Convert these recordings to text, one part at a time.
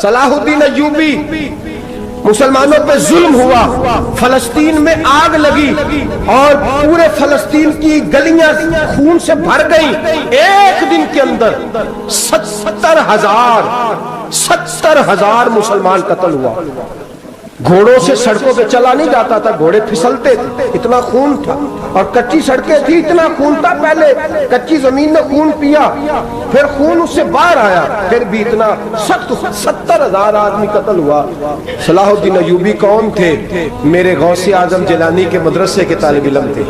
صلاح الدین ایوبی، مسلمانوں پہ ظلم ہوا، فلسطین میں آگ لگی اور پورے فلسطین کی گلیاں خون سے بھر گئیں۔ ایک دن کے اندر 70,000 مسلمان قتل ہوا۔ گھوڑوں سے سڑکوں پہ چلا نہیں جاتا تھا، گھوڑے پھسلتے تھے، اتنا خون تھا، اور کچی سڑکیں تھی، اتنا خون تھا۔ پہلے کچی زمین نے خون پیا، پھر خون اس سے باہر آیا، پھر بھی اتنا 70,000 آدمی قتل ہوا۔ صلاح الدین ایوبی کون تھے؟ میرے غوث اعظم جیلانی کے مدرسے کے طالب علم تھے۔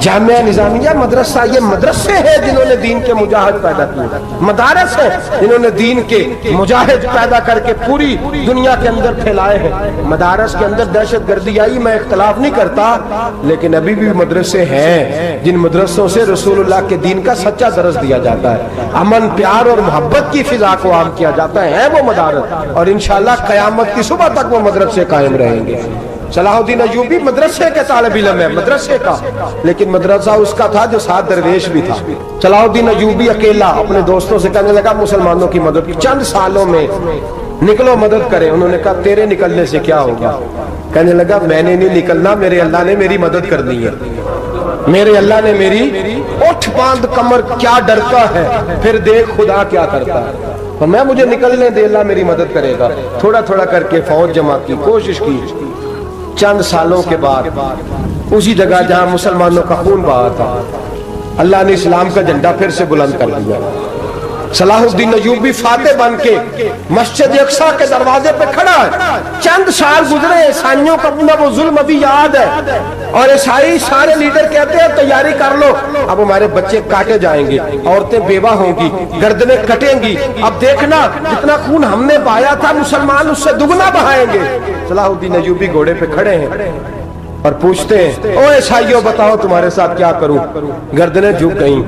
جامعہ نظامیہ مدرسہ، یہ مدرسے ہیں جنہوں نے دین کے مجاہد پیدا کیے، مدارس ہیں جنہوں نے دین کے مجاہد پیدا کر کے پوری دنیا کے اندر پھیلائے ہیں۔ مدارس کے اندر دہشت گردی آئی، میں اختلاف نہیں کرتا، لیکن ابھی بھی مدرسے ہیں جن مدرسوں سے رسول اللہ کے دین کا سچا درس دیا جاتا ہے، امن پیار اور محبت کی فضا کو عام کیا جاتا ہے وہ مدارس، اور انشاءاللہ قیامت کی صبح تک وہ مدرسے قائم رہیں گے۔ صلاح الدین ایوبی مدرسے کے طالب علم ہے، مدرسے کا، لیکن مدرسہ اس کا تھا جو ساتھ درویش بھی تھا۔ صلاح الدین ایوبی اکیلا اپنے دوستوں سے کہنے لگا مسلمانوں کی مدد، چند سالوں میں نکلو مدد کریں۔ انہوں نے کہا تیرے نکلنے سے کیا ہوگا؟ کہنے لگا میں نے نہیں نکلنا، میرے اللہ نے میری مدد کرنی ہے، میرے اللہ نے میری اٹھ باندھ کمر کیا ڈرتا ہے، پھر دیکھ خدا کیا کرتا ہے، تو میں مجھے نکلنے دے، اللہ میری مدد کرے گا۔ تھوڑا تھوڑا کر کے فوج جمع کی، کوشش کی۔ چند سالوں کے بعد اسی جگہ جہاں مسلمانوں کا خون بہا تھا، اللہ نے اسلام کا جھنڈا پھر سے بلند کر دیا۔ صلاح الدین ایوبی فاتح بن کے مسجد اقصی کے دروازے پہ کھڑا ہے۔ چند سال گزرے، عیسائیوں کا اپنا وہ ظلم ابھی یاد ہے، اور عیسائی سارے لیڈر کہتے ہیں تیاری کر لو، اب ہمارے بچے کاٹے جائیں گے، عورتیں بیوہ ہوں گی، گردنیں کٹیں گی، اب دیکھنا جتنا خون ہم نے بہایا تھا مسلمان اس سے دگنا بہائیں گے۔ صلاح الدین ایوبی گھوڑے پہ کھڑے ہیں اور پوچھتے ہیں او عیسائیوں بتاؤ تمہارے ساتھ کیا کروں؟ گردنیں جھک گئیں،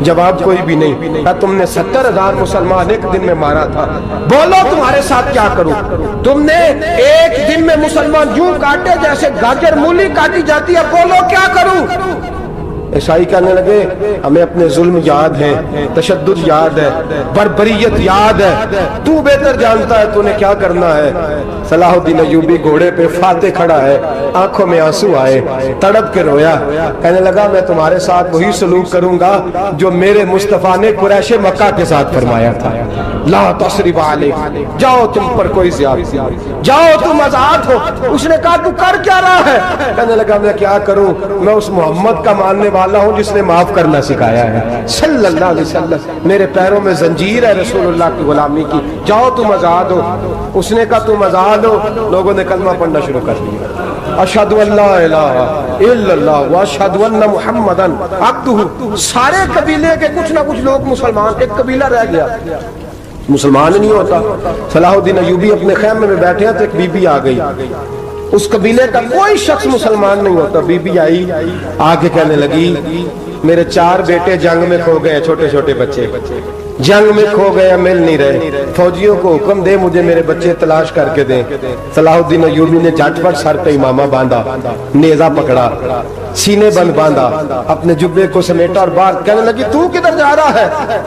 جواب کوئی بھی نہیں۔ کہا تم نے 70,000 مسلمان ایک دن میں مارا تھا، بولو تمہارے ساتھ کیا کروں؟ تم نے ایک دن میں مسلمان یوں کاٹے جیسے گاجر مولی کاٹی جاتی ہے، بولو کیا کروں؟ عیسائی کہنے لگے ہمیں اپنے ظلم یاد ہے، تشدد یاد ہے، بربریت یاد ہے، تو بہتر جانتا ہے تو نے کیا کرنا ہے۔ صلاح الدین ایوبی گھوڑے پہ فاتح کھڑا ہے، آنکھوں میں آنسو آئے، تڑپ کے رویا، کہنے لگا میں تمہارے ساتھ وہی سلوک کروں گا جو میرے مصطفیٰ نے قریش مکہ کے ساتھ فرمایا تھا، لا تصریب علیک، جاؤ تم پر کوئی زیادتی، جاؤ تم آزاد ہو۔ اس نے کہا تو کر کیا رہا ہے؟ کہنے لگا میں کیا کروں، میں اس محمد کا ماننے والا ہوں جس نے معاف کرنا سکھایا ہے صلی اللہ علیہ وسلم، میرے پیروں میں زنجیر ہے رسول اللہ کی غلامی کی، جاؤ تم آزاد ہو۔ اس نے کہا تم آزاد ہو، لوگوں نے کلمہ پڑھنا شروع کر دیا، اشہد ان لا الہ الا اللہ واشہد ان محمدن عبدہ۔ سارے قبیلے کے کچھ نہ کچھ لوگ مسلمان، ایک قبیلہ رہ گیا مسلمان نہیں ہوتا۔ صلاح الدین ایوبی اپنے خیمے میں بیٹھے ہیں تو ایک بی بی آ گئی، اس قبیلے کا کوئی شخص مسلمان نہیں ہوتا۔ بی بی آئی، آگے کہنے لگی میرے 4 بیٹے جنگ میں کھو گئے، چھوٹے چھوٹے بچے جنگ میں کھو گئے، مل نہیں رہے، فوجیوں کو حکم دے مجھے میرے بچے تلاش کر کے دیں۔ صلاح الدین ایوبی نے جھٹ پٹ سر پہ امامہ باندھا، نیزہ پکڑا، سینے بند باندھا، اپنے جبے کو سمیٹا اور باہر کہنے لگی تو کدھر جا رہا ہے؟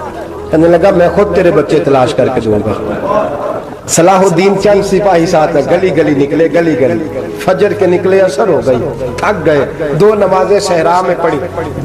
کہنے لگا میں خود تیرے بچے تلاش کر کے دوں گا۔ صلاح الدین چند سپاہی ساتھ گلی گلی نکلے، گلی گلی فجر کے نکلے، اثر ہو گئی، تھک گئے، 2 نمازیں صحرا میں پڑھی،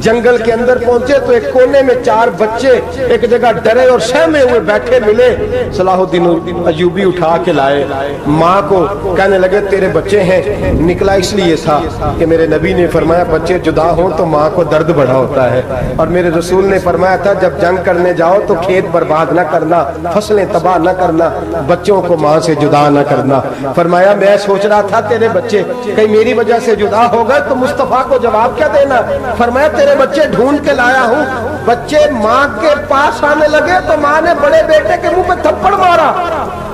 جنگل کے اندر پہنچے تو ایک کونے میں 4 بچے ایک جگہ ڈرے اور سہمے ہوئے بیٹھے ملے۔ صلاح الدین ایوبی اٹھا کے لائے، ماں کو کہنے لگے تیرے بچے ہیں، نکلا اس لیے تھا کہ میرے نبی نے فرمایا بچے جدا ہوں تو ماں کو درد بڑا ہوتا ہے، اور میرے رسول نے فرمایا تھا جب جنگ کرنے جاؤ تو کھیت برباد نہ کرنا، فصلیں تباہ نہ کرنا، بچوں کو ماں سے جدا نہ کرنا۔ فرمایا میں سوچ رہا تھا تیرے بچے کہیں میری وجہ سے جدا ہو گئے تو مصطفیٰ کو جواب کیا دینا۔ فرمایا تیرے بچے ڈھونڈ کے لایا ہوں۔ بچے ماں کے پاس آنے لگے تو ماں نے بڑے بیٹے کے منہ پہ تھپڑ مارا،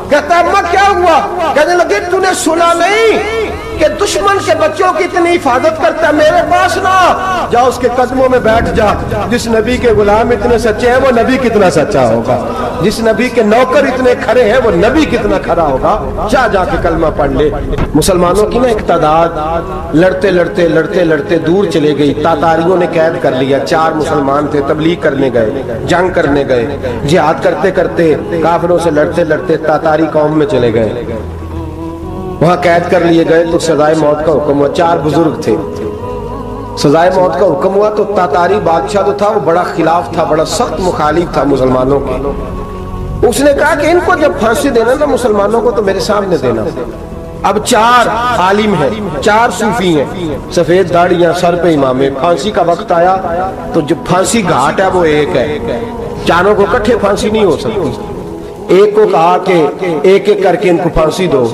کہتا ہے اماں کیا ہوا؟ کہنے لگے تُو نے سنا نہیں کہ دشمن کے بچوں کی اتنی حفاظت کرتا ہے، میرے پاس نہ جا، اس کے قدموں میں بیٹھ جا۔ جس نبی کے غلام اتنے سچے ہیں وہ نبی کتنا سچا ہوگا، جس نبی کے نوکر اتنے کھڑے ہیں وہ نبی کتنا کھڑا ہوگا، جا کے کلمہ پڑھ لے۔ مسلمانوں کی نا ایک تعداد لڑتے لڑتے لڑتے لڑتے دور چلے گئی، تاتاریوں نے قید کر لیا۔ 4 مسلمان تھے، تبلیغ کرنے گئے، جنگ کرنے گئے، جہاد کرتے کرتے کافروں سے لڑتے لڑتے تاتاری قوم میں چلے گئے، وہاں قید کر لیے گئے تو سزائے موت کا حکم ہوا۔ 4 بزرگ تھے، سزائے موت کا حکم ہوا تو تاتاری بادشاہ جو تھا وہ بڑا خلاف تھا، بڑا سخت مخالف تھا مسلمانوں کے۔ اس نے کہا کہ ان کو جب پھانسی دینا نا مسلمانوں کو تو میرے سامنے دینا۔ اب 4 عالم ہیں، 4 صوفی ہیں، سفید داڑیاں، سر پہ امامے۔ پھانسی کا وقت آیا تو جو پھانسی گھاٹ ہے وہ ایک ہے، چاروں کو کٹھے پھانسی نہیں ہو سکتی۔ ایک کو کہا کہ ایک ایک کر کے ان کو پھانسی دو۔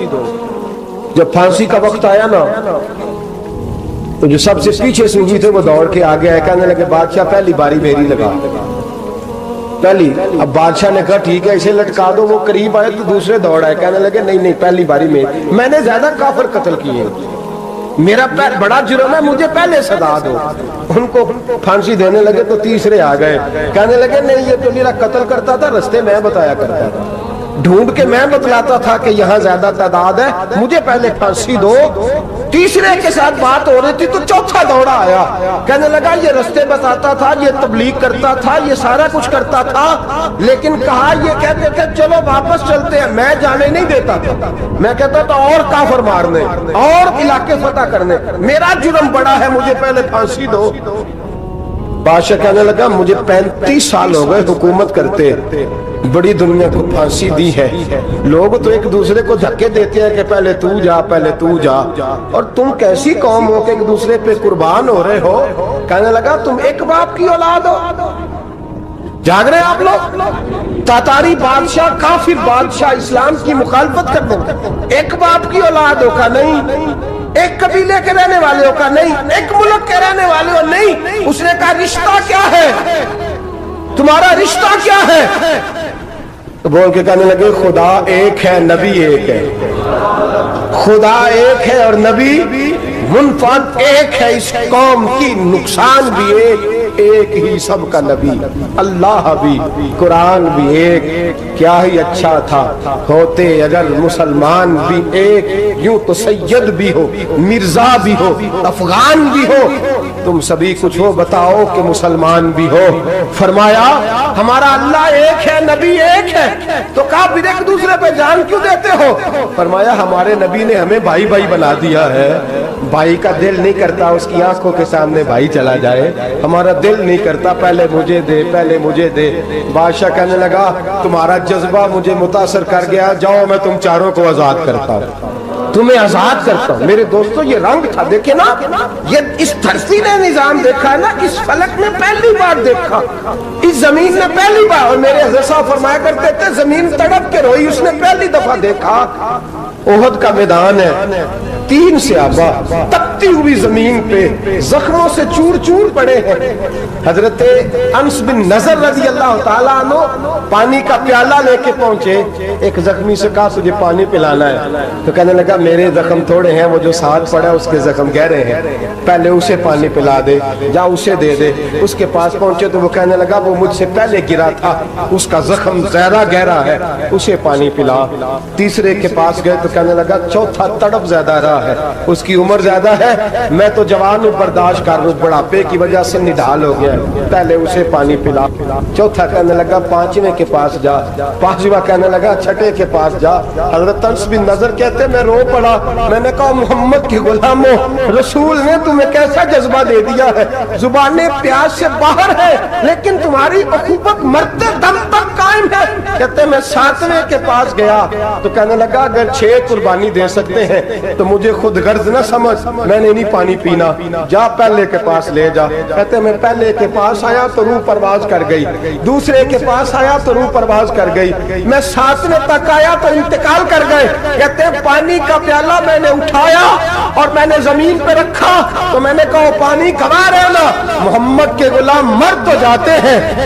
جب پھانسی کا وقت آیا نا تو جو سب سے پیچھے صوفی تھے وہ دوڑ کے آگے آئے، کہنے لگے بادشاہ پہلی باری میری لگا پہلی۔ اب بادشاہ نے کہا ٹھیک ہے اسے لٹکا دو۔ وہ قریب آئے تو دوسرے دوڑ آئے، کہنے لگے نہیں پہلی باری میں نے زیادہ کافر قتل کیے، میرا بڑا جرم ہے، مجھے پہلے سزا دو۔ ان کو پھانسی دینے لگے تو تیسرے آ گئے، کہنے لگے نہیں یہ تو میرا قتل کرتا تھا، رستے میں بتایا کرتا تھا، ڈھونڈ کے میں بتلاتا تھا کہ یہاں زیادہ تعداد ہے، مجھے پہلے پھانسی دو۔ تیسرے کے ساتھ بات ہو رہی تھی تو چوتھا دوڑا آیا، کہنے لگا یہ رستے بتاتا تھا، یہ تبلیغ کرتا تھا، یہ سارا کچھ کرتا تھا، لیکن کہا یہ کہتے تھے چلو واپس چلتے ہیں، میں جانے نہیں دیتا تھا، میں کہتا تھا اور کافر مارنے اور علاقے فتح کرنے، میرا جرم بڑا ہے، مجھے پہلے پھانسی دو۔ بادشاہ کہنے لگا مجھے 35 سال ہو گئے حکومت کرتے، بڑی دنیا کو پھانسی دی ہے، لوگ تو ایک دوسرے کو دھکے دیتے ہیں کہ پہلے تو جا پہلے تو جا، اور تم کیسی قوم ہو کہ ایک دوسرے پہ قربان ہو رہے ہو۔ کہنے لگا تم ایک باپ کی اولاد ہو، جاگ رہے آپ لوگ؟ تاتاری بادشاہ کافر بادشاہ اسلام کی مخالفت کر دیں، ایک باپ کی اولاد ہو کا نہیں، ایک قبیلے کے رہنے والے ہو کا نہیں، ایک ملک کے رہنے والے ہو نہیں۔ اس نے کہا رشتہ کیا ہے تمہارا، رشتہ کیا ہے؟ تو بول کے کہنے لگے خدا ایک ہے، نبی ایک ہے، خدا ایک ہے اور نبی منفرد ایک ہے، اس قوم کی نقصان بھی ایک ہی سب کا نبی، اللہ بھی، قرآن بھی ایک، کیا ہی اچھا تھا ہوتے اگر مسلمان بھی ایک، یوں تو سید بھی ہو، مرزا بھی ہو، افغان بھی ہو، تم سبھی کچھ ہو، بتاؤ کہ مسلمان بھی ہو۔ فرمایا ہمارا اللہ ایک ہے، نبی ایک ہے، تو کہا پھر ایک دوسرے پہ جان کیوں دیتے ہو؟ فرمایا ہمارے نبی نے ہمیں بھائی بھائی بنا دیا ہے، بھائی کا دل نہیں کرتا اس کی آنکھوں کے سامنے بھائی چلا جائے، ہمارا دل نہیں کرتا پہلے مجھے دے پہلے مجھے دے۔ بادشاہ کہنے لگا تمہارا جذبہ مجھے متاثر کر گیا، جاؤ میں تم چاروں کو آزاد کرتا ہوں، تمہیں آزاد کرتا ہوں۔ میرے دوستو یہ رنگ تھا، دیکھیں نا، یہ اس دھرتی نے نظام دیکھا ہے نا، اس فلک نے پہلی بار دیکھا، اس زمین نے پہلی بار، اور میرے حضرت صاحب فرمایا کرتے تھے زمین تڑپ کے روئی، اس نے پہلی دفعہ دیکھا۔ احد کا میدان ہے، 3 صحابہ تپتی ہوئی زمین پہ زخموں سے چور چور پڑے ہیں۔ حضرت انس بن نضر رضی اللہ تعالیٰ عنہ پانی کا پیالہ لے کے پہنچے، ایک زخمی سے کہا تجھے پانی پلانا ہے، تو کہنے لگا میرے زخم تھوڑے ہیں، وہ جو ساتھ پڑا اس کے زخم گہرے ہیں، پہلے اسے پانی پلا دے، جا اسے دے دے۔ اس کے پاس پہنچے تو وہ کہنے لگا وہ مجھ سے پہلے گرا تھا، اس کا زخم زیادہ گہرا ہے، اسے پانی پلا۔ تیسرے کے پاس گئے تو کہنے لگا چوتھا تڑپ زیادہ رہا ہے، اس کی عمر زیادہ ہے، میں تو جوان ہوں برداشت کر لوں، بڑھاپے کی وجہ سے نڈھال ہو گیا، پہلے اسے پانی پلا۔ چوتھا کہنے لگا 5ویں کے پاس جا، 5واں کہنے لگا 6 کے پاس جا۔ حضرت انس بن نضر کہتے میں رو پڑا، میں نے کہا محمد کے غلاموں، رسول نے تمہیں کیسا جذبہ دے دیا ہے، زبانیں پیاس سے باہر ہے لیکن تمہاری اخوت مرتے دم تک قائم ہے۔ کہتے میں 7ویں کے پاس گیا تو کہنے لگا اگر 6 قربانی دے سکتے ہیں تو مجھے خود غرض نہ سمجھ، میں نے نہیں پانی پینا، جا پہلے کے پاس لے جا۔ کہتے میں پہلے کے پاس آیا تو روح پرواز کر گئی، دوسرے کے پاس آیا تو روح پرواز کر گئی، میں 7ویں تک آیا تو انتقال کر گئے۔ کہتے ہیں پانی کا پیالہ میں نے اٹھایا اور میں نے زمین پہ رکھا تو میں نے کہا پانی کھوا رہنا، محمد کے غلام مر تو جاتے ہیں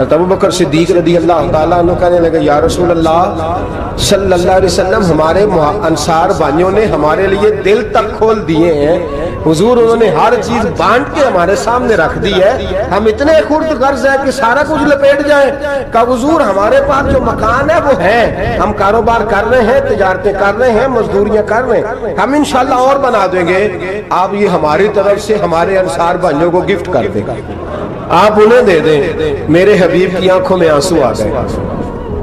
ابو بکر صدیق رضی اللہ تعالیٰ عنہ کہنے لگے یا رسول اللہ صلی اللہ علیہ وسلم ہمارے انصار بھائیوں نے ہمارے لیے دل تک کھول دیے ہیں حضور، انہوں نے ہر چیز بانٹ کے ہمارے سامنے رکھ دی ہے، ہم اتنے خرد غرض ہیں کہ سارا کچھ لپیٹ جائیں۔ کہا حضور ہمارے پاس جو مکان ہے وہ ہے، ہم کاروبار کر رہے ہیں، تجارتیں کر رہے ہیں، مزدوریاں کر رہے ہیں، ہم انشاءاللہ اور بنا دیں گے، آپ یہ ہماری طرف سے ہمارے انصار بھائیوں کو گفٹ کر دے گا، آپ انہیں دے دیں۔ میرے حبیب کی آنکھوں میں آنسو آ گئے،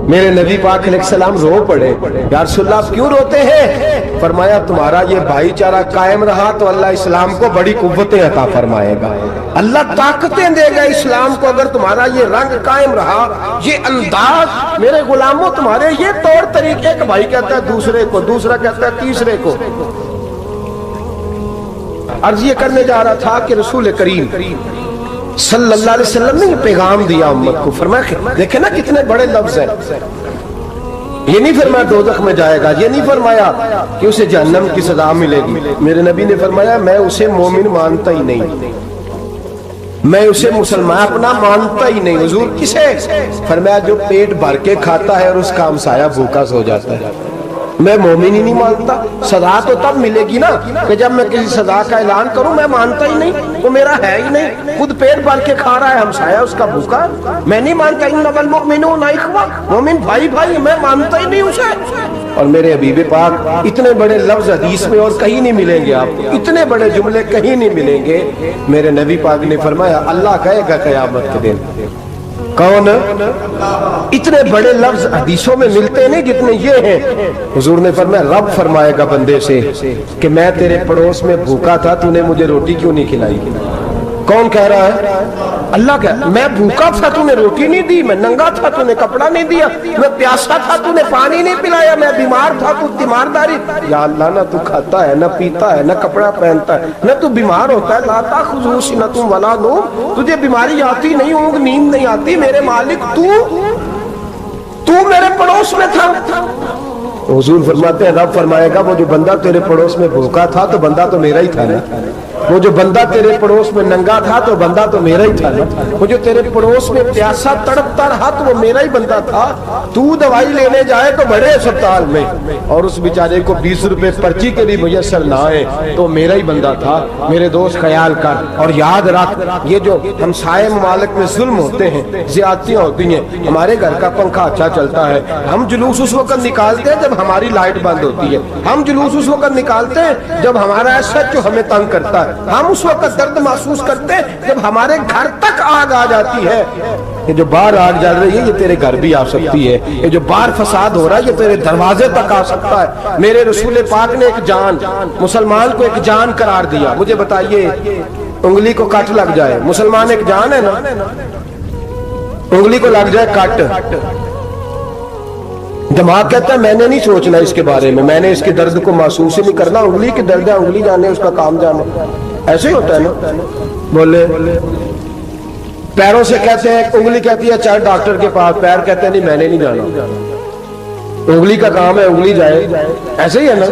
میرے نبی پاک علیہ السلام رو پڑے، یا رسول اللہ آپ کیوں روتے ہیں؟ فرمایا تمہارا یہ بھائی چارہ قائم رہا تو اللہ اسلام کو بڑی قوتیں عطا فرمائے گا، اللہ طاقتیں دے گا اسلام کو، اگر تمہارا یہ رنگ قائم رہا، یہ انداز، میرے غلاموں تمہارے یہ طور طریقے، ایک بھائی کہتا ہے دوسرے کو، دوسرا کہتا ہے تیسرے کو۔ عرض یہ کرنے جا رہا تھا کہ رسول کریم صلی اللہ علیہ وسلم نے یہ پیغام دیا امت کو، فرمایا دیکھیں نا کتنے بڑے لفظ ہیں، یہ نہیں فرمایا دوزخ میں جائے گا، یہ نہیں فرمایا کہ اسے جہنم کی سزا ملے گی، میرے نبی نے فرمایا میں اسے مومن مانتا ہی نہیں، میں اسے مسلمان اپنا مانتا ہی نہیں۔ حضور کسے؟ فرمایا جو پیٹ بھر کے کھاتا ہے اور اس کا ہمسایہ بھوکا سو جاتا ہے، میں مومن ہی نہیں مانتا۔ سزا تو تب ملے گی نا کہ جب میں کسی سزا کا اعلان کروں، میں مانتا ہی نہیں، وہ میرا ہے ہی نہیں، خود پیٹ بھر کے کھا رہا ہے، ہمسایہ اس کا بھوکا، میں نہیں مانتا۔ انما المؤمنون اخوہ، مومن بھائی بھائی، میں مانتا ہی نہیں اسے۔ اور میرے حبیب پاک اتنے بڑے لفظ حدیث میں اور کہیں نہیں ملیں گے، آپ اتنے بڑے جملے کہیں نہیں ملیں گے۔ میرے نبی پاک نے فرمایا اللہ کہے گا قیامت کے دن، کون؟ اتنے بڑے لفظ حدیثوں میں ملتے نہیں جتنے یہ ہیں۔ حضور نے فرمایا رب فرمائے گا بندے سے کہ میں تیرے پڑوس میں بھوکا تھا، تو نے مجھے روٹی کیوں نہیں کھلائی؟ کون کہہ رہا ہے؟ اللہ کہہ، میں بھوکا تھا تو نے روٹی نہیں دی، میں ننگا تھا تو نے کپڑا نہیں دیا، میں پیاسا تھا تو نے پانی نہیں پلایا، میں بیمار تھا تو تیمارداری۔ یا اللہ نہ تو کھاتا ہے، نہ پیتا ہے، نہ کپڑا پہنتا ہے، نہ تو بیمار ہوتا ہے، لا تاخذہ سنۃ ولا نوم، تجھے بیماری آتی نہیں، اونگ نیند نہیں آتی، میرے مالک تو میرے پڑوس میں تھا۔ حضور فرماتے ہیں رب فرمائے گا وہ جو بندہ تیرے پڑوس میں بھوکا تھا تو بندہ تو میرا ہی تھا نا، وہ جو بندہ تیرے پڑوس میں ننگا تھا تو بندہ تو میرا ہی تھا نا، وہ جو تیرے پڑوس میں پیاسا تڑپتا رہا تو وہ میرا ہی بندہ تھا۔ تو دوائی لینے جائے تو بڑے اسپتال میں اور اس بیچارے کو 20 روپے پرچی کے بھی میسر نہ آئے تو میرا ہی بندہ تھا۔ میرے دوست خیال کر اور یاد رکھ، یہ جو ہمسائے ممالک میں ظلم ہوتے ہیں، زیادتیاں ہوتی ہیں، ہمارے گھر کا پنکھا اچھا چلتا ہے، ہم جلوس اس وقت نکالتے ہیں جب ہماری لائٹ بند ہوتی ہے، ہم جلوس اس وقت نکالتے ہیں جب ہمارا ایس ایچ او ہمیں تنگ کرتا ہے، ہم اس وقت درد محسوس کرتے ہیں جب ہمارے گھر تک آگ آ جاتی ہے۔ یہ جو باہر آگ جل رہی ہے یہ تیرے گھر بھی آ سکتی ہے، یہ جو باہر فساد ہو رہا ہے یہ تیرے دروازے تک آ سکتا ہے۔ میرے رسول پاک نے ایک جان، مسلمان کو ایک جان قرار دیا۔ مجھے بتائیے انگلی کو کٹ لگ جائے، مسلمان ایک جان ہے نا، انگلی کو لگ جائے کٹ، دماغ کہتا ہے میں نے نہیں سوچنا اس کے بارے میں نے اس کے درد کو محسوس ہی نہیں کرنا، انگلی کی درد ہے، انگلی جانے اس کا کام جانے، ایسے ہی ہوتا ہے نا۔ بولے پیروں سے کہتے ہیں، انگلی کہتی ہے چل ڈاکٹر کے پاس، پیر کہتے ہیں نہیں میں نے نہیں جانا، انگلی کا کام ہے انگلی جائے، ایسے ہی ہے نا۔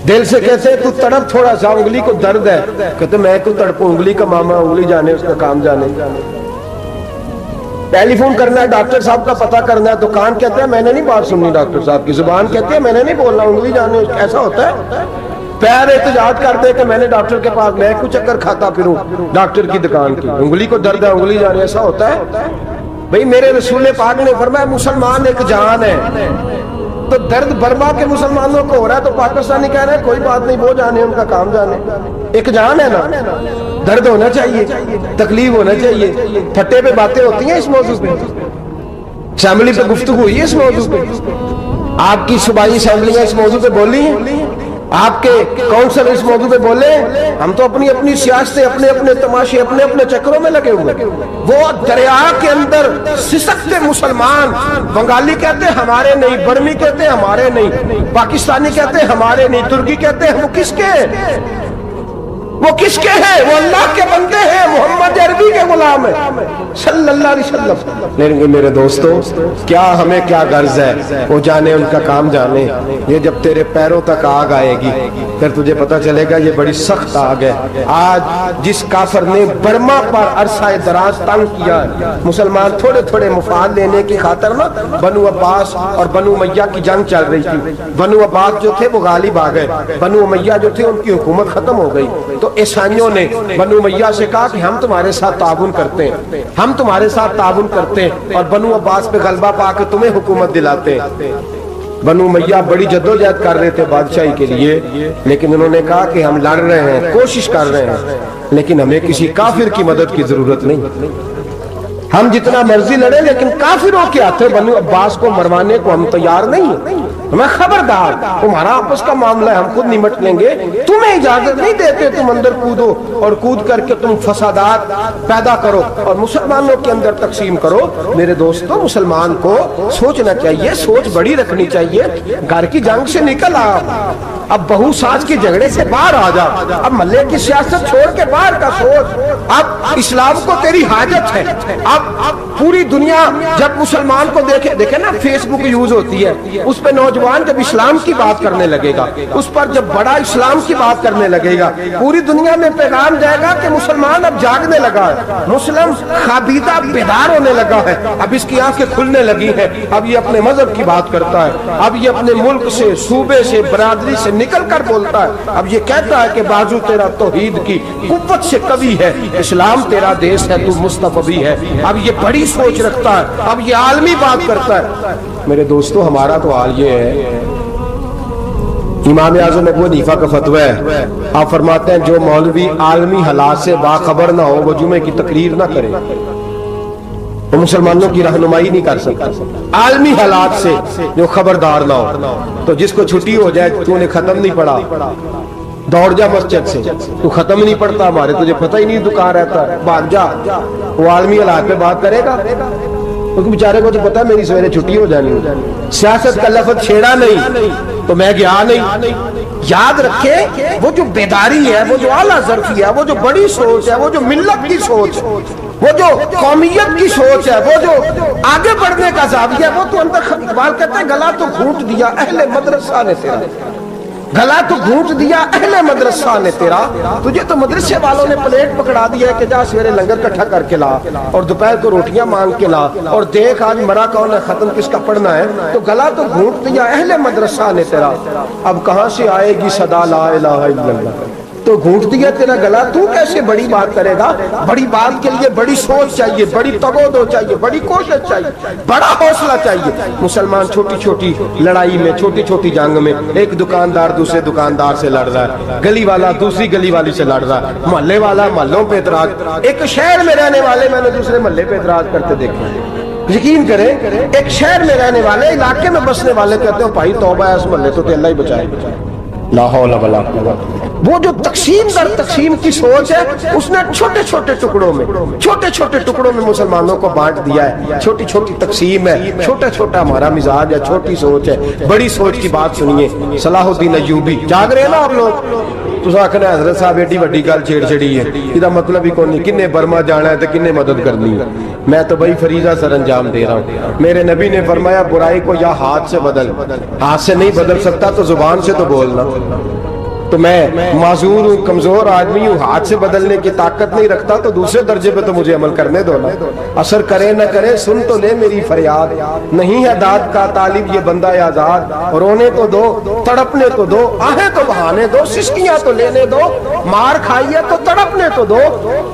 دل سے کہتے ہیں تو تڑپ تھوڑا سا، انگلی کو درد ہے، کہتے ہیں میں کیوں تڑپوں، انگلی کا ماما، انگلی جانے اس کا کام جانے۔ ٹیلی فون کرنا ہے ڈاکٹر صاحب کا پتہ کرنا ہے، تو کان کہتے ہیں میں نے نہیں بات سننی ڈاکٹر صاحب کی، زبان کہتی ہے میں نے نہیں بولنا، انگلی جانے، ایسا ہوتا ہے۔ پیر احتجاج کرتے کہ میں نے ڈاکٹر کے پاس، میں کچھ چکر کھاتا پھروں ڈاکٹر کی دکان کی، انگلی کو درد ہے انگلی جانے، ایسا ہوتا ہے بھئی۔ میرے رسول پاک نے فرمایا مسلمان ایک جان ہے، تو درد برما کے مسلمانوں کو ہو رہا ہے تو پاکستانی کہہ رہے ہیں کوئی بات نہیں، وہ جانے ان کا کام جانے، ایک جان ہے نا، درد ہونا چاہیے، تکلیف ہونا چاہیے۔ پھٹے پہ باتیں ہوتی ہیں اس موضوع پہ، اسمبلی پہ گفتگو ہوئی ہے اس موضوع پہ، آپ کی صوبائی اسمبلیاں اس موضوع پہ بولی ہیں، آپ کے کونسل اس موضوع پہ بولے، ہم تو اپنی اپنی سیاستیں، اپنے اپنے تماشے، اپنے اپنے چکروں میں لگے ہوئے۔ وہ دریا کے اندر سسکتے مسلمان، بنگالی کہتے ہیں ہمارے نہیں، برمی کہتے ہیں ہمارے نہیں، پاکستانی کہتے ہیں ہمارے نہیں، ترکی کہتے ہیں ہم کس کے؟ وہ کس کے ہیں؟ وہ اللہ کے بندے ہیں، محمد عربی کے غلام ہیں صلی اللہ علیہ وسلم۔ لیکن میرے دوستو کیا ہمیں کیا غرض ہے، وہ جانے ان کا کام جانے۔ یہ جب تیرے پیروں تک آگ آئے گی پھر تجھے پتہ چلے گا یہ بڑی سخت آگ ہے۔ آج جس کافر نے برما پر عرصہ دراز تنگ کیا ہے، مسلمان تھوڑے تھوڑے مفاد لینے کی خاطر نا، بنو عباس اور بنو امیہ کی جنگ چل رہی تھی، بنو عباس جو تھے وہ غالب آ گئے، بنو امیہ جو تھے ان کی حکومت ختم ہو گئی، تو عیسائیوں نے بنو امیہ سے کہا کہ ہم تمہارے ساتھ تعاون کرتے ہیں، ہم تمہارے ساتھ تعاون کرتے ہیں اور بنو عباس پہ غلبہ پا کے تمہیں حکومت دلاتے ہیں۔ بنو امیہ بڑی جدوجہد کر رہے تھے بادشاہی کے لیے، لیکن انہوں نے کہا کہ ہم لڑ رہے ہیں، کوشش کر رہے ہیں، لیکن ہمیں کسی کافر کی مدد کی ضرورت نہیں، ہم جتنا مرضی لڑیں لیکن کافروں کے ہاتھوں بنو عباس کو مروانے کو ہم تیار نہیں ہیں۔ ہمیں خبردار، تمہارا آپس کا معاملہ ہے، ہم خود نمٹ لیں گے، تمہیں اجازت نہیں دیتے تم اندر کودو اور کود کر کے تم فسادات پیدا کرو اور مسلمانوں کے اندر تقسیم کرو۔ میرے دوستو مسلمان کو سوچنا چاہیے، سوچ بڑی رکھنی چاہیے، گھر کی جنگ سے نکل آ، اب بہو ساس کے جھگڑے سے باہر آ جا، اب محلے کی سیاست چھوڑ کے باہر کا سوچ، اب اسلام کو تیری حاجت ہے۔ اب پوری دنیا جب مسلمان کو دیکھے نا، فیس بک یوز ہوتی ہے، اس پہ نوجوان جب اسلام کی بات کرنے لگے گا، اس پر جب بڑا اسلام کی بات کرنے لگے گا، پوری دنیا میں پیغام جائے گا کہ مسلمان اب جاگنے لگا ہے، مسلم خابیدہ بیدار ہونے لگا ہے، اب اس کی آنکھیں کھلنے لگی ہیں، اب یہ اپنے مذہب کی بات کرتا ہے، اب یہ اپنے ملک سے، صوبے سے، برادری سے نکل کر بولتا ہے، اب یہ کہتا ہے کہ بازو تیرا توحید کی قوت سے قوی ہے، اسلام تیرا دیس ہے، تو مصطفی ہے، اب یہ بڑی سوچ رکھتا ہے، اب یہ عالمی بات کرتا ہے۔ میرے دوستو ہمارا تو حال یہ ہے، امام اعظم ابو حنیفہ کا فتویٰ ہے، آپ فرماتے ہیں جو مولوی عالمی حالات سے باخبر نہ ہو وہ جمعے کی تقریر نہ کرے، وہ مسلمانوں کی رہنمائی نہیں کر سکتا۔ عالمی حالات سے جو خبردار نہ ہو، تو جس کو چھٹی ہو جائے تو نے ختم نہیں پڑھا، دوڑ جا مسجد سے، تو ختم نہیں پڑتا، ہمارے تجھے پتہ ہی نہیں دکان رہتا، بھاگ جا، وہ عالمی حالات پہ بات کرے گا، کیونکہ بیچارے کو تو پتا ہے میری سویرے چھٹی ہو جانی ہے، سیاست کا لفظ چھیڑا نہیں تو میں گیا نہیں۔ یاد رکھے وہ جو بیداری ہے، وہ جو اعلیٰ ظرفی ہے، وہ جو بڑی سوچ ہے، وہ جو ملت کی سوچ ہے، وہ جو قومیت کی سوچ ہے، وہ جو آگے بڑھنے کا زاویہ ہے، وہ تو اندر اقبال کہتے ہیں گلا تو گھونٹ دیا اہل مدرسہ نے تیرا، گلا تو گھونٹ دیا اہل مدرسہ نے تیرا، تجھے تو مدرسے والوں نے پلیٹ پکڑا دیا ہے کہ جا سویرے لنگر کٹھا کر کے لا اور دوپہر کو روٹیاں مانگ کے لا اور دیکھ آج مرا کون ہے، ختم کس کا پڑھنا ہے، تو گلا تو گھونٹ دیا اہل مدرسہ نے تیرا، اب کہاں سے آئے گی صدا لا الہ الا اللہ، تو گھونٹ دیا تیرا گلا، تو کیسے بڑی بات کرے گا؟ بڑی بات کے لیے بڑی سوچ چاہیے، بڑی تگودو چاہیے، بڑی کوشش چاہیے، بڑا حوصلہ چاہیے۔ مسلمان چھوٹی چھوٹی لڑائی میں، چھوٹی چھوٹی جنگ میں، ایک دکاندار دوسرے دکاندار سے لڑ رہا ہے، گلی والا دوسری گلی والی سے لڑ رہا ہے، محلے والا محلوں پہ اعتراض، ایک شہر میں رہنے والے میں نے دوسرے محلے پہ اعتراض کرتے دیکھا۔ یقین کریں ایک شہر میں رہنے والے، علاقے میں بسنے والے کہتے ہیں بھائی توبہ ہے اس محلے تو اللہ ہی بچائے، لا حول ولا قوت۔ وہ جو تقسیم در تقسیم کی سوچ ہے، اس نے چھوٹے چھوٹے ٹکڑوں میں مسلمانوں کو بانٹ دیا ہے، چھوٹی چھوٹی تقسیم ہے، چھوٹا چھوٹا ہمارا مزاج ہے، چھوٹی سوچ ہے، بڑی سوچ کی بات سنیے۔ صلاح الدین ایوبی، جاگ رہے ہیں نا آپ لوگ؟ تو آخنا حضرت صاحب ایڈی وڈی گل چھیڑ چھڑی ہے، یہ مطلب ہی کون نہیں، کنے برما جانا ہے تو کنے مدد کرنی ہے، میں تو بھائی فریضہ سر انجام دے رہا ہوں۔ میرے نبی نے فرمایا برائی کو یا ہاتھ سے بدل، ہاتھ سے نہیں بدل سکتا تو زبان سے تو بولنا، تو میں معذور ہوں، کمزور آدمی ہوں، ہاتھ سے بدلنے کی طاقت نہیں رکھتا، تو دوسرے درجے پہ تو مجھے عمل کرنے دو نا، اثر کرے نہ کرے سن تو لے میری فریاد، نہیں ہے داد کا طالب یہ بندہ آزاد، رونے تو دو، تڑپنے تو دو، آہیں تو بہانے دو، سسکیاں تو لینے دو، مار کھائیے تو تڑپنے تو دو۔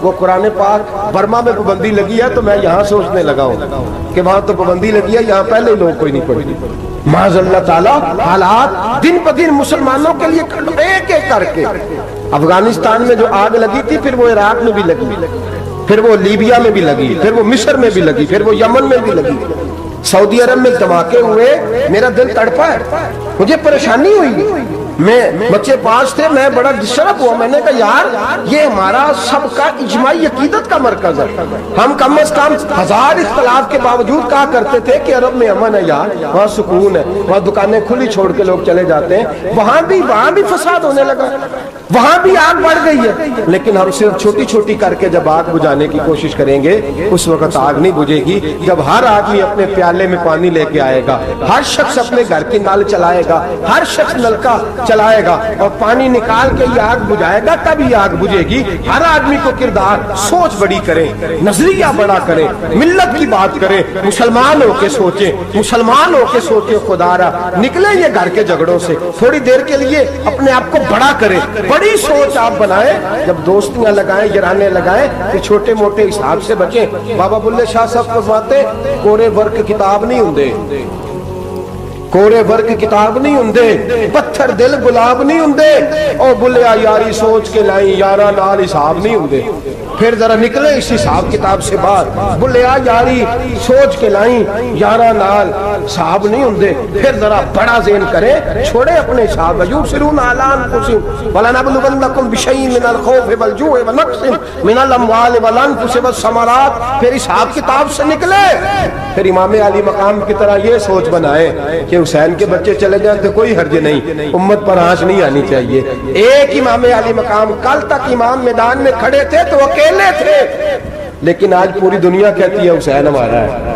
وہ قرآن پاک برما میں پابندی لگی ہے تو میں یہاں سوچنے لگا ہوں کہ وہاں تو پابندی لگی ہے، یہاں پہلے لوگ کوئی نہیں پڑھی۔ معاذ اللہ تعالیٰ حالات دن پہ دن مسلمانوں کے لیے ایک ایک کر کے، افغانستان میں جو آگ لگی تھی پھر وہ عراق میں بھی لگی، پھر وہ لیبیا میں بھی لگی، پھر وہ مصر میں بھی لگی، پھر وہ یمن میں بھی لگی، سعودی عرب میں دھماکے ہوئے، میرا دل تڑپا ہے، مجھے پریشانی ہوئی، میں بچے پاس تھے، میں بڑا ڈسٹرب ہوا، میں نے کہا یار یہ ہمارا سب کا اجماعی عقیدت کا مرکز ہے، ہم کم از کم 1000 اختلاف کے باوجود کہا کرتے تھے کہ عرب میں امن ہے یار، وہاں سکون ہے، وہاں دکانیں کھلی چھوڑ کے لوگ چلے جاتے ہیں، وہاں بھی فساد ہونے لگا، وہاں بھی آگ بڑھ گئی ہے، لیکن ہم صرف چھوٹی چھوٹی کر کے جب آگ بجھانے کی کوشش کریں گے اس وقت آگ نہیں بجھے گی، جب ہر آدمی اپنے پیالے میں پانی لے کے آئے گا، ہر شخص اپنے گھر کی نل چلائے گا، ہر شخص نلکا چلائے گا اور پانی نکال کے یہ آگ بجھائے گا، تب یہ آگ بجھے گی۔ ہر آدمی کو کردار سوچ بڑی کرے، نظریہ بڑا کرے، ملت کی بات کرے، مسلمان ہو کے سوچے، مسلمان ہو کے سوچے، خدا را نکلے یہ گھر کے جھگڑوں سے، تھوڑی دیر کے لیے اپنے آپ کو بڑا کرے، بڑی سوچ آپ بنائیں، جب دوستیاں لگائیں، یرانے لگائیں کہ چھوٹے موٹے حساب سے بچیں۔ بابا بلے شاہ صاحب فرماتے کورے ورک کتاب نہیں ہوندے، کورے ورک کتاب نہیں ہوندے، پتھر دل گلاب نہیں ہوندے، او بلیا یاری سوچ کے لائیں یارا نال حساب نہیں ہوندے۔ پھر ذرا نکلے اس حساب کتاب سے بات، بلیا یاری سوچ کے لائیں یارا نال حساب نہیں ہوندے، پھر ذرا بڑا ذہن کرے، چھوڑے اپنے حساب، یبصرون اعلی انفسہم ولنبلونکم بشیء من الخوف والجوع ونقص من الاموال والانفس والثمرات، پھر حساب کتاب سے نکلے، پھر امام علی مقام کی طرح یہ سوچ بنائے کہ حسین کے بچے چلے جائیں تو کوئی حرج نہیں، امت پر آنچ نہیں آنی چاہیے۔ ایک امام علی مقام، کل تک امام میدان میں کھڑے تھے تو اکیلے تھے، لیکن آج پوری دنیا کہتی ہے حسین ہمارا ہے،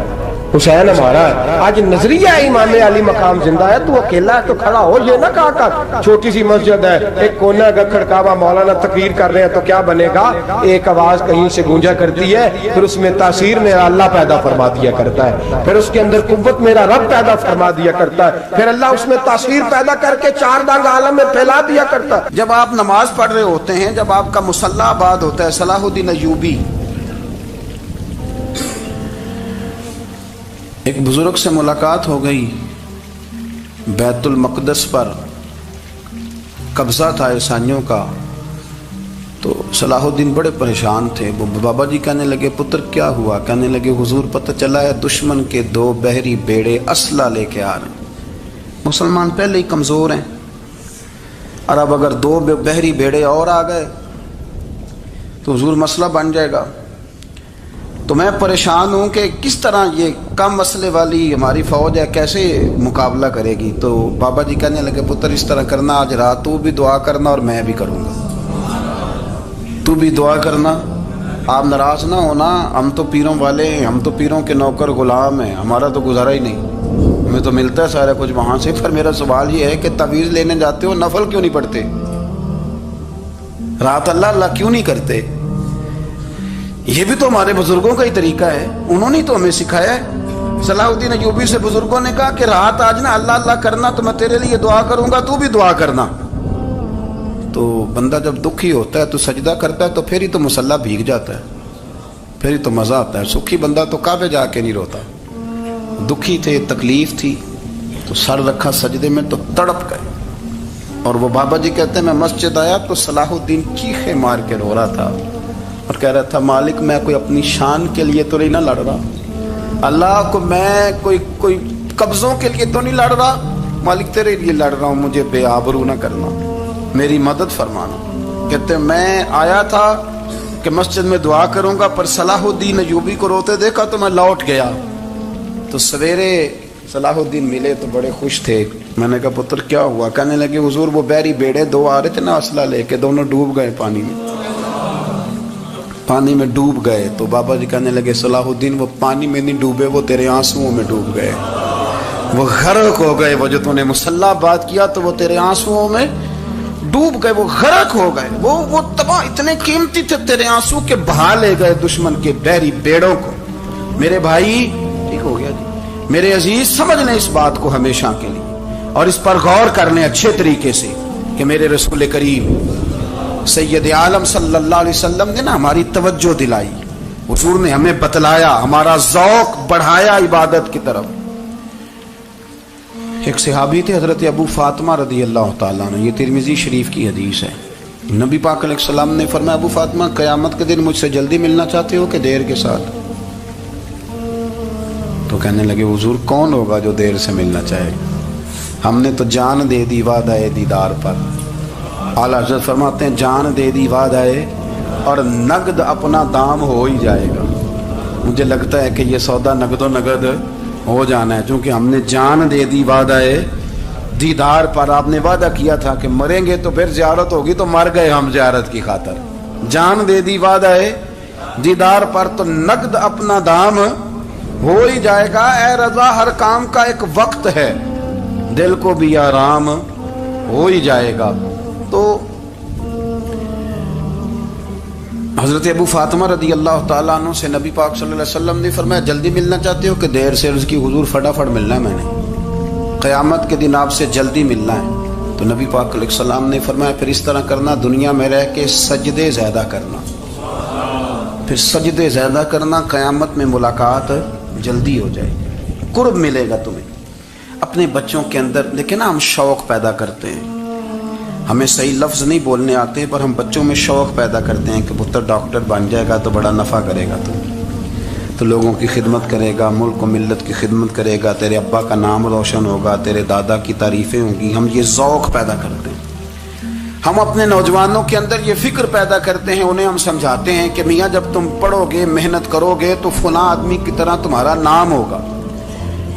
حسین ہمارا ہے۔ آج نظریہ امام علی مقام زندہ ہے، تو اکیلا ہے تو کھڑا ہو، یہ نہ کہا کر چھوٹی سی مسجد ہے، ایک کونا کا کھڑکاوا، مولانا تقریر کر رہے ہیں تو کیا بنے گا، ایک آواز کہیں سے گونجا کرتی ہے، پھر اس میں تاثیر میرا اللہ پیدا فرما دیا کرتا ہے، پھر اس کے اندر قوت میرا رب پیدا فرما دیا کرتا ہے، پھر اللہ اس میں تاثیر پیدا کر کے 4 دانگ عالم میں پھیلا دیا کرتا ہے۔ جب آپ نماز پڑھ رہے ہوتے ہیں، جب آپ کا مصلی آباد ہوتا ہے، صلاح الدین ایوبی ایک بزرگ سے ملاقات ہو گئی، بیت المقدس پر قبضہ تھا عیسائیوں کا، تو صلاح الدین بڑے پریشان تھے۔ وہ بابا جی کہنے لگے پتر کیا ہوا؟ کہنے لگے حضور پتہ چلا ہے دشمن کے 2 بحری بیڑے اسلحہ لے کے آ رہے ہیں، مسلمان پہلے ہی کمزور ہیں، اور اب اگر 2 بحری بیڑے اور آ گئے تو حضور مسئلہ بن جائے گا، تو میں پریشان ہوں کہ کس طرح یہ کم مسئلے والی ہماری فوج ہے کیسے مقابلہ کرے گی۔ تو بابا جی کہنے لگے پتر اس طرح کرنا، آج رات تو بھی دعا کرنا اور میں بھی کروں گا، تو بھی دعا کرنا، آپ ناراض نہ ہونا، ہم تو پیروں والے ہیں، ہم تو پیروں کے نوکر غلام ہیں، ہمارا تو گزارا ہی نہیں، ہمیں تو ملتا ہے سارا کچھ وہاں سے۔ پھر میرا سوال یہ ہے کہ تعویذ لینے جاتے ہو نفل کیوں نہیں پڑھتے، رات اللہ اللہ کیوں نہیں کرتے؟ یہ بھی تو ہمارے بزرگوں کا ہی طریقہ ہے، انہوں نے تو ہمیں سکھایا ہے۔ صلاح الدین ایوبی سے بزرگوں نے کہا کہ رات آج نا اللہ اللہ کرنا، تو میں تیرے لیے دعا کروں گا، تو بھی دعا کرنا۔ تو بندہ جب دکھی ہوتا ہے تو سجدہ کرتا ہے، تو پھر ہی تو مصلی بھیگ جاتا ہے، پھر ہی تو مزہ آتا ہے۔ سکھی بندہ تو کعبے جا کے نہیں روتا، دکھی تھے، تکلیف تھی، تو سر رکھا سجدے میں تو تڑپ گئے۔ اور وہ بابا جی کہتے ہیں میں مسجد آیا تو صلاح الدین چیخے مار کے رو رہا تھا اور کہہ رہا تھا مالک میں کوئی اپنی شان کے لیے تو نہیں نہ لڑ رہا، اللہ کو میں کوئی قبضوں کے لیے تو نہیں لڑ رہا، مالک تیرے لیے لڑ رہا ہوں، مجھے بے آبرو نہ کرنا، میری مدد فرمانا۔ کہتے ہیں میں آیا تھا کہ مسجد میں دعا کروں گا، پر صلاح الدین ایوبی کو روتے دیکھا تو میں لوٹ گیا۔ تو سویرے صلاح الدین ملے تو بڑے خوش تھے، میں نے کہا پتر کیا ہوا؟ کہنے لگے حضور وہ بحری بیڑے 2 آ رہے تھے نا اسلحہ لے کے، دونوں ڈوب گئے پانی میں ڈوب گئے۔ تو بابا جی کہنے لگے صلاح الدین وہ پانی میں نہیں ڈوبے، وہ تیرے آنسوؤں میں ڈوب گئے، وہ غرق ہو گئے، وہ جو تو نے مصلی بات کیا تو وہ تیرے آنسوؤں میں ڈوب گئے، وہ غرق ہو گئے، وہ تباہ اتنے قیمتی تھے تیرے آنسو کے بہا لے گئے دشمن کے بحری بیڑوں کو۔ میرے بھائی ٹھیک ہو گیا جی، میرے عزیز سمجھ لیں اس بات کو ہمیشہ کے لیے، اور اس پر غور کر لیں اچھے طریقے سے کہ میرے رسول کریم سید عالم صلی اللہ علیہ وسلم نے نا ہماری توجہ دلائی، حضور نے ہمیں بتلایا، ہمارا ذوق بڑھایا عبادت کی طرف۔ ایک صحابی تھے حضرت ابو فاطمہ رضی اللہ تعالیٰ عنہ، یہ ترمذی شریف کی حدیث ہے۔ نبی پاک علیہ السلام نے فرمایا ابو فاطمہ قیامت کے دن مجھ سے جلدی ملنا چاہتے ہو کہ دیر کے ساتھ؟ تو کہنے لگے حضور کون ہوگا جو دیر سے ملنا چاہے؟ ہم نے تو جان دے دی وعدہ دیدار پر. اعلیٰ حضرت فرماتے ہیں جان دے دی وعدہ اور نقد اپنا دام ہو ہی جائے گا. مجھے لگتا ہے کہ یہ سودا نقد و نقد ہو جانا ہے، چونکہ ہم نے جان دے دی وعدہ دیدار پر. آپ نے وعدہ کیا تھا کہ مریں گے تو پھر زیارت ہوگی، تو مر گئے ہم زیارت کی خاطر. جان دے دی وعدہ دیدار پر تو نقد اپنا دام ہو ہی جائے گا. اے رضا ہر کام کا ایک وقت ہے، دل کو بھی آرام ہو ہی جائے گا. تو حضرت ابو فاطمہ رضی اللہ تعالیٰ عنہ سے نبی پاک صلی اللہ علیہ وسلم نے فرمایا جلدی ملنا چاہتے ہو کہ دیر سے؟ عرض کی حضور فٹافٹ ملنا ہے، میں نے قیامت کے دن آپ سے جلدی ملنا ہے. تو نبی پاک علیہ السلام نے فرمایا پھر اس طرح کرنا، دنیا میں رہ کے سجدے زیادہ کرنا، پھر سجدے زیادہ کرنا، قیامت میں ملاقات جلدی ہو جائے گی، قرب ملے گا تمہیں. اپنے بچوں کے اندر دیکھیں نا، ہم شوق پیدا کرتے ہیں، ہمیں صحیح لفظ نہیں بولنے آتے پر ہم بچوں میں شوق پیدا کرتے ہیں کہ پتر ڈاکٹر بن جائے گا تو بڑا نفع کرے گا، تو لوگوں کی خدمت کرے گا، ملک و ملت کی خدمت کرے گا، تیرے ابا کا نام روشن ہوگا، تیرے دادا کی تعریفیں ہوں گی. ہم یہ ذوق پیدا کرتے ہیں. ہم اپنے نوجوانوں کے اندر یہ فکر پیدا کرتے ہیں، انہیں ہم سمجھاتے ہیں کہ میاں جب تم پڑھو گے، محنت کرو گے تو فلاں آدمی کی طرح تمہارا نام ہوگا.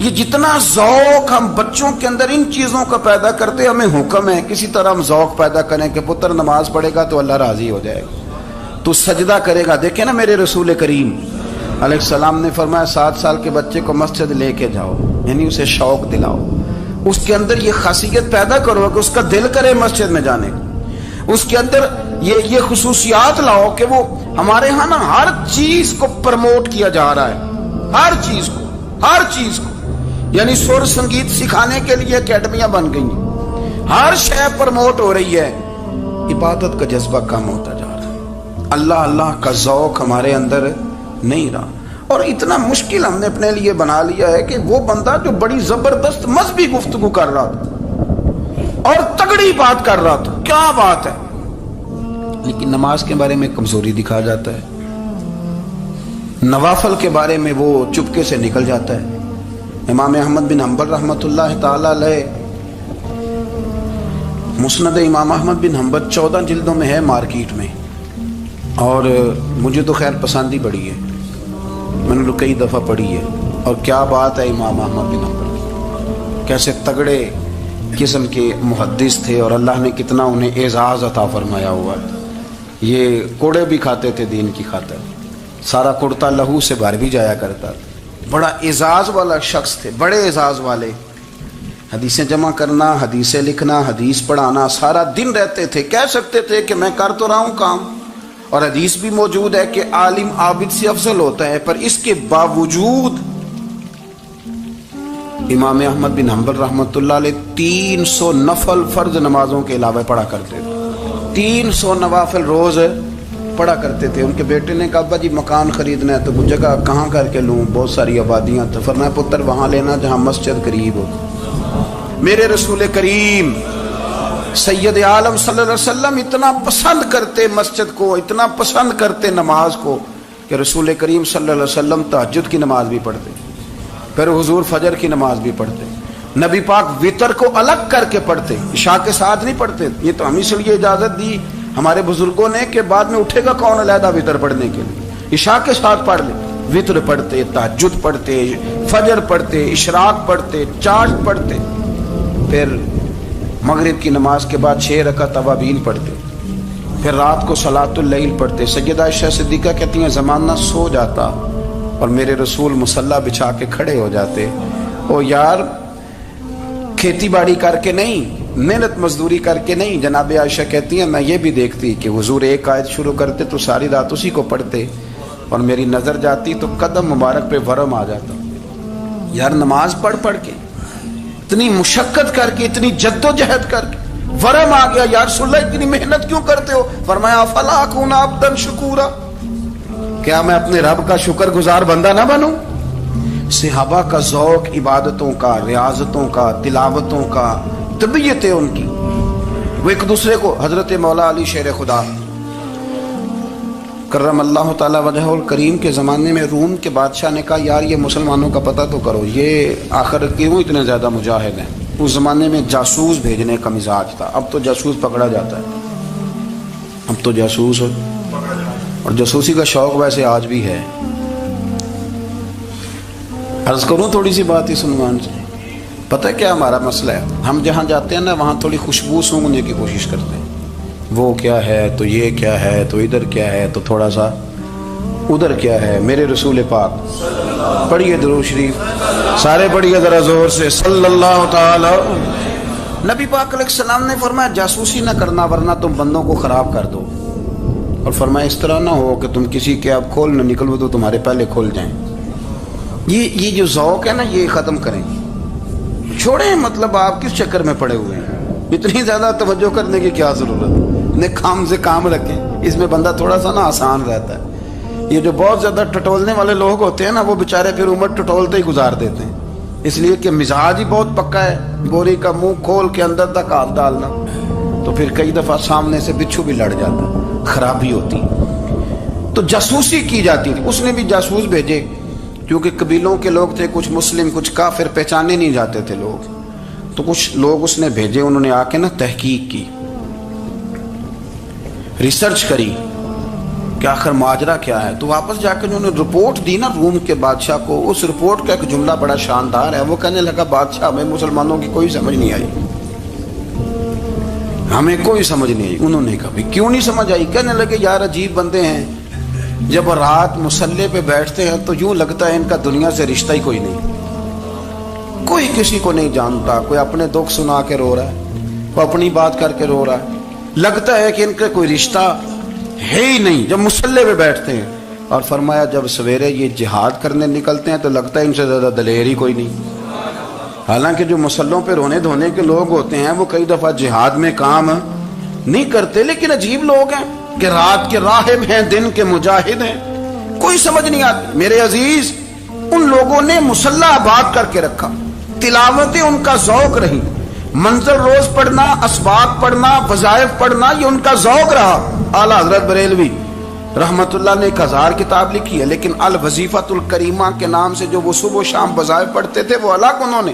یہ جتنا ذوق ہم بچوں کے اندر ان چیزوں کا پیدا کرتے، ہمیں حکم ہے کسی طرح ہم ذوق پیدا کریں کہ پتر نماز پڑھے گا تو اللہ راضی ہو جائے گا، تو سجدہ کرے گا. دیکھیں نا میرے رسول کریم علیہ السلام نے فرمایا 7 سال کے بچے کو مسجد لے کے جاؤ، یعنی اسے شوق دلاؤ، اس کے اندر یہ خاصیت پیدا کرو کہ اس کا دل کرے مسجد میں جانے کا، اس کے اندر یہ خصوصیات لاؤ کہ وہ ہمارے ہاں نا ہر چیز کو پروموٹ کیا جا رہا ہے، ہر چیز کو یعنی سر سنگیت سکھانے کے لیے اکیڈمیاں بن گئی ہیں، ہر شے پروموٹ ہو رہی ہے. عبادت کا جذبہ کم ہوتا جا رہا ہے، اللہ کا ذوق ہمارے اندر نہیں رہا. اور اتنا مشکل ہم نے اپنے لیے بنا لیا ہے کہ وہ بندہ جو بڑی زبردست مذہبی گفتگو کر رہا تھا اور تگڑی بات کر رہا تھا، کیا بات ہے، لیکن نماز کے بارے میں کمزوری دکھا جاتا ہے، نوافل کے بارے میں وہ چپکے سے نکل جاتا ہے. امام احمد بن حنبل رحمۃ اللہ تعالی علیہ، مسند امام احمد بن حنبل 14 جلدوں میں ہے مارکیٹ میں، اور مجھے تو خیر پسند ہی بڑی ہے، میں نے کئی دفعہ پڑھی ہے. اور کیا بات ہے، امام احمد بن حنبل کیسے تگڑے قسم کے محدث تھے، اور اللہ نے کتنا انہیں اعزاز عطا فرمایا ہوا. یہ کوڑے بھی کھاتے تھے دین کی خاطر، سارا کرتا لہو سے بھر بھی جایا کرتا تھا. بڑا اعزاز والا شخص تھے، بڑے اعزاز والے. حدیثیں جمع کرنا، حدیثیں لکھنا، حدیث پڑھانا، سارا دن رہتے تھے. کہہ سکتے تھے کہ میں کر تو رہا ہوں کام، اور حدیث بھی موجود ہے کہ عالم عابد سے افضل ہوتا ہے، پر اس کے باوجود امام احمد بن حنبل رحمۃ اللہ علیہ 300 نفل فرض نمازوں کے علاوہ پڑھا کرتے تھے. 300 نوافل روز پڑھا کرتے تھے. ان کے بیٹے نے کہا ابا جی مکان خریدنا ہے تو وہ جگہ کہاں کر کے لوں، بہت ساری آبادیاں. تو فرمایا پتر وہاں لینا جہاں مسجد قریب ہو. میرے رسول کریم سید عالم صلی اللہ علیہ وسلم اتنا پسند کرتے مسجد کو، اتنا پسند کرتے نماز کو، کہ رسول کریم صلی اللہ علیہ وسلم تہجد کی نماز بھی پڑھتے، پھر حضور فجر کی نماز بھی پڑھتے. نبی پاک وتر کو الگ کر کے پڑھتے، عشاء کے ساتھ نہیں پڑھتے. یہ تو ہم اس لیے اجازت دی ہمارے بزرگوں نے کہ بعد میں اٹھے گا کون علیحدہ وتر پڑھنے کے لیے، عشاء کے ساتھ پڑھ لے. وتر پڑھتے، تہجد پڑھتے، فجر پڑھتے، اشراق پڑھتے، چاشت پڑھتے، پھر مغرب کی نماز کے بعد 6 رکعت اوابین پڑھتے، پھر رات کو صلاۃ اللیل پڑھتے. سیدہ عائشہ صدیقہ کہتی ہیں زمانہ سو جاتا اور میرے رسول مصلی بچھا کے کھڑے ہو جاتے. او یار کھیتی باڑی کر کے نہیں، محنت مزدوری کر کے نہیں. جناب عائشہ کہتی ہیں میں یہ بھی دیکھتی کہ حضور ایک آیت شروع کرتے تو ساری رات اسی کو پڑھتے، اور میری نظر جاتی تو قدم مبارک پہ ورم آ جاتا. یار نماز پڑھ کے اتنی مشقت کر کے، اتنی جد و جہد کر کے ورم آ گیا. یا رسول اللہ اتنی محنت کیوں کرتے ہو؟ فرمایا افلا اکون عبدا شکورا، کیا میں اپنے رب کا شکر گزار بندہ نہ بنوں؟ صحابہ کا ذوق عبادتوں کا، ریاضتوں کا، تلاوتوں کا، طبیعت ہے ان کی. وہ ایک دوسرے کو، حضرت مولا علی شیر خدا کرم اللہ تعالی وجہ الکریم کے زمانے میں روم کے بادشاہ نے کہا یار یہ مسلمانوں کا پتہ تو کرو، یہ آخر کیوں اتنے زیادہ مجاہد ہیں. اس زمانے میں جاسوس بھیجنے کا مزاج تھا. اب تو جاسوس پکڑا جاتا ہے, اب تو جاسوس اور جاسوسی کا شوق ویسے آج بھی ہے. عرض کروں تھوڑی سی بات اس عنوان سے. پتہ ہے کیا ہمارا مسئلہ ہے؟ ہم جہاں جاتے ہیں نا وہاں تھوڑی خوشبو سونگنے کی کوشش کرتے ہیں. وہ کیا ہے تو یہ کیا ہے تو ادھر کیا ہے تو تھوڑا سا ادھر کیا ہے. میرے رسول پاک پڑھیے درود شریف, سارے پڑھیے ذرا زور سے, صلی اللہ تعالی. نبی پاک علیہ السلام نے فرمایا جاسوسی نہ کرنا ورنہ تم بندوں کو خراب کر دو. اور فرمایا اس طرح نہ ہو کہ تم کسی کے اب کھول نہ نکلو تو تمہارے پہلے کھول جائیں. یہ جو ذوق ہے نا یہ ختم کریں, چھوڑیں. مطلب آپ کس چکر میں پڑے ہوئے ہیں؟ اتنی زیادہ توجہ کرنے کی کیا ضرورت ہے؟ اپنے کام سے کام رکھیں. اس میں بندہ تھوڑا سا نا آسان رہتا ہے. یہ جو بہت زیادہ ٹٹولنے والے لوگ ہوتے ہیں نا وہ بےچارے پھر عمر ٹٹولتے ہی گزار دیتے ہیں, اس لیے کہ مزاج ہی بہت پکا ہے. بوری کا منہ کھول کے اندر تک ہاتھ ڈالنا تو پھر کئی دفعہ سامنے سے بچھو بھی لڑ جاتا ہے, خرابی ہوتی. تو جاسوسی کی جاتی تھی. اس نے بھی جاسوس بھیجے کیونکہ قبیلوں کے لوگ تھے, کچھ مسلم کچھ کافر, پہچانے نہیں جاتے تھے لوگ. تو کچھ لوگ اس نے بھیجے, انہوں نے آ کے نا تحقیق کی, ریسرچ کری کہ آخر ماجرا کیا ہے. تو واپس جا کے انہوں نے رپورٹ دی نا روم کے بادشاہ کو. اس رپورٹ کا ایک جملہ بڑا شاندار ہے. وہ کہنے لگا بادشاہ ہمیں مسلمانوں کی کوئی سمجھ نہیں آئی, ہمیں کوئی سمجھ نہیں آئی. انہوں نے کہا بھی کیوں نہیں سمجھ آئی؟ کہنے لگے یار عجیب بندے ہیں, جب رات مصلے پہ بیٹھتے ہیں تو یوں لگتا ہے ان کا دنیا سے رشتہ ہی کوئی نہیں, کوئی کسی کو نہیں جانتا. کوئی اپنے دکھ سنا کے رو رہا ہے, کوئی اپنی بات کر کے رو رہا ہے. لگتا ہے کہ ان کا کوئی رشتہ ہے ہی نہیں جب مصلے پہ بیٹھتے ہیں. اور فرمایا جب سویرے یہ جہاد کرنے نکلتے ہیں تو لگتا ہے ان سے زیادہ دلیر ہی کوئی نہیں. حالانکہ جو مسلوں پہ رونے دھونے کے لوگ ہوتے ہیں وہ کئی دفعہ جہاد میں کام نہیں کرتے, لیکن عجیب لوگ ہیں کہ رات کے راہب ہیں, دن کے مجاہد ہیں, کوئی سمجھ نہیں آتی. میرے عزیز, ان لوگوں نے مصلح آباد کر کے رکھا, تلاوتیں ان کا ذوق رہی, منزل روز پڑھنا, اسباق پڑھنا, وظائف پڑھنا, یہ ان کا ذوق رہا. اعلیٰ حضرت بریلوی رحمت اللہ نے ایک 1000 کتاب لکھی ہے, لیکن الوظیفۃ الکریمہ کے نام سے جو وہ صبح و شام وظائف پڑھتے تھے وہ الگ انہوں نے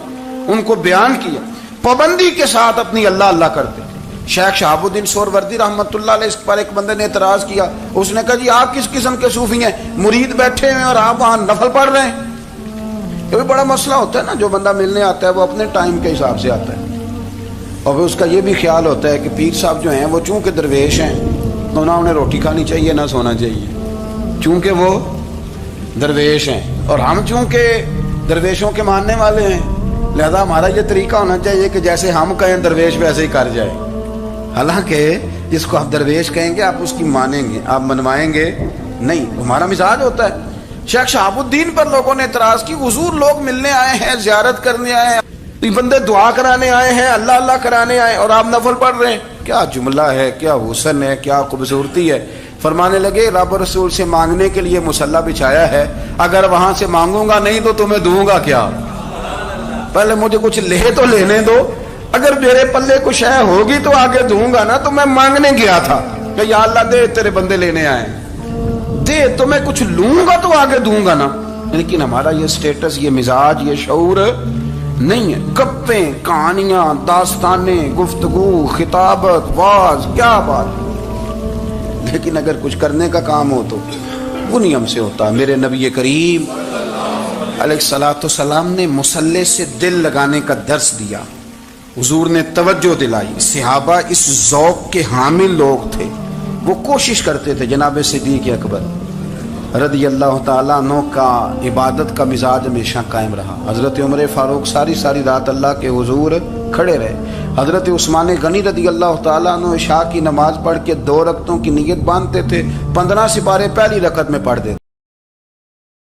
ان کو بیان کیا. پابندی کے ساتھ اپنی اللہ اللہ کرتے. شیخ شہاب الدین سہروردی رحمت اللہ علیہ, اس پر ایک بندے نے اعتراض کیا. اس نے کہا جی آپ کس قسم کے صوفی ہیں, مرید بیٹھے ہیں اور آپ وہاں نفل پڑھ رہے ہیں. یہ بھی بڑا مسئلہ ہوتا ہے نا, جو بندہ ملنے آتا ہے وہ اپنے ٹائم کے حساب سے آتا ہے, اور پھر اس کا یہ بھی خیال ہوتا ہے کہ پیر صاحب جو ہیں وہ چونکہ درویش ہیں تو نہ انہیں روٹی کھانی چاہیے نہ سونا چاہیے, چونکہ وہ درویش ہیں, اور ہم چونکہ درویشوں کے ماننے والے ہیں لہذا ہمارا یہ طریقہ ہونا چاہیے کہ جیسے ہم کہیں درویش ویسے ہی کر جائے. حالانکہ جس کو آپ درویش کہیں گے آپ اس کی مانیں گے, آپ منوائیں گے نہیں, ہمارا مزاج ہوتا ہے. شیخ شہاب الدین پر لوگوں نے اعتراض کی, حضور لوگ ملنے آئے ہیں, زیارت کرنے آئے ہیں, یہ بندے دعا کرانے آئے ہیں, اللہ اللہ کرانے آئے اور آپ نفل پڑھ رہے ہیں. کیا جملہ ہے, کیا حسن ہے, کیا خوبصورتی ہے. فرمانے لگے رب رسول سے مانگنے کے لیے مصلی بچھایا ہے, اگر وہاں سے مانگوں گا نہیں تو تمہیں دوں گا کیا؟ پہلے مجھے کچھ لے تو لینے دو, اگر میرے پلے کچھ ہے ہوگی تو آگے دوں گا نا. تو میں مانگنے گیا تھا کہ یا اللہ دے, تیرے بندے لینے آئے دے, تو میں کچھ لوں گا تو آگے دوں گا نا. لیکن ہمارا یہ سٹیٹس, یہ مزاج, یہ شعور نہیں ہے. گپیں, کہانیاں, داستانیں, گفتگو, خطابت, واز, کیا بات. لیکن اگر کچھ کرنے کا کام ہو تو وہ نہیں ہم سے ہوتا. میرے نبی کریم علیہ الصلوۃ والسلام نے مصلی سے دل لگانے کا درس دیا, حضور نے توجہ دلائی. صحابہ اس ذوق کے حامل لوگ تھے, وہ کوشش کرتے تھے. جناب صدیق اکبر رضی اللہ تعالیٰ عنہ کا عبادت کا مزاج ہمیشہ قائم رہا. حضرت عمر فاروق ساری رات اللہ کے حضور کھڑے رہے. حضرت عثمان غنی رضی اللہ تعالیٰ عنہ عشاء کی نماز پڑھ کے 2 رکعتوں کی نیت باندھتے تھے, 15 سپارے پہلی رکعت میں پڑھ دیتے.